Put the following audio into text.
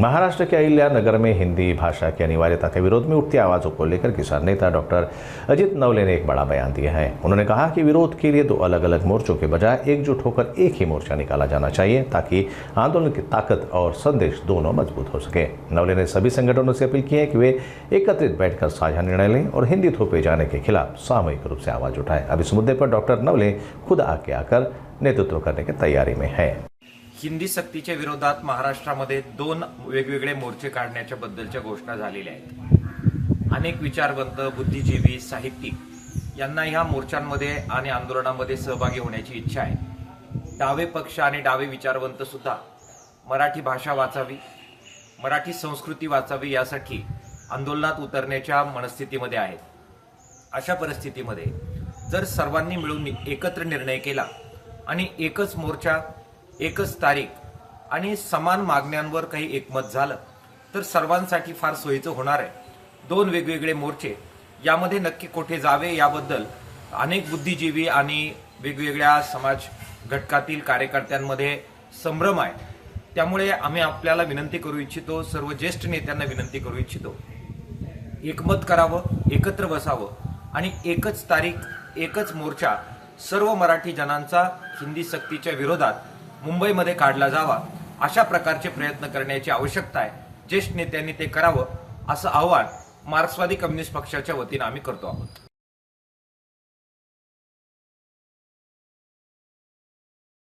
महाराष्ट्र के अहिल्या नगर में हिंदी भाषा की अनिवार्यता के विरोध में उठती आवाज़ों को लेकर किसान नेता डॉक्टर अजित नवले ने एक बड़ा बयान दिया है। उन्होंने कहा कि विरोध के लिए दो अलग अलग मोर्चों के बजाय एकजुट होकर एक ही मोर्चा निकाला जाना चाहिए ताकि आंदोलन की ताकत और संदेश दोनों मजबूत हो सके। नवले ने सभी संगठनों से अपील की है कि वे एकत्रित बैठकर साझा निर्णय लें और हिंदी थोपे जाने के खिलाफ सामूहिक रूप से आवाज़ उठाएं। अब इस मुद्दे पर डॉक्टर नवले खुद आगे आकर नेतृत्व करने की तैयारी में है। हिंदी सक्तीच्या विरोधात महाराष्ट्रामध्ये दोन वेगवेगळे मोर्चे काढण्याच्या बद्दलच्या घोषणा झालेल्या आहेत। अनेक विचारवंत, बुद्धिजीवी, साहित्यिक यांना ह्या मोर्चांमध्ये आणि आंदोलनामध्ये सहभागी होण्याची इच्छा आहे। डावे पक्ष आणि डावे विचारवंत सुद्धा मराठी भाषा वाचावी, मराठी संस्कृती वाचावी यासाठी आंदोलनात उतरण्याच्या मनस्थितीमध्ये आहेत। अशा परिस्थितीमध्ये जर सर्वांनी मिळून एकत्र निर्णय केला आणि एकच मोर्चा, एकच तारीख आणि समान मागण्यांवर काही एकमत झालं तर सर्वांसाठी फार सोयीचं होणार आहे। दोन वेगवेगळे मोर्चे यामध्ये नक्की कुठे जावे याबद्दल अनेक बुद्धिजीवी आणि वेगवेगळ्या समाज घटकातील कार्यकर्त्यांमध्ये संभ्रम आहे। त्यामुळे आम्ही आपल्याला विनंती करू इच्छितो, सर्व ज्येष्ठ नेत्यांना विनंती करू इच्छितो, एकमत करावं, एकत्र बसावं आणि एकच तारीख, एकच मोर्चा सर्व मराठी जनांचा हिंदी सक्तीच्या विरोधात मुंबईमध्ये काढला जावा अशा प्रकारचे प्रयत्न करण्याची आवश्यकता आहे। ज्येष्ठ नेत्यांनी ते करावं असं आवाहन मार्क्सवादी कम्युनिस्ट पक्षाच्या वतीने आम्ही करतो आहोत।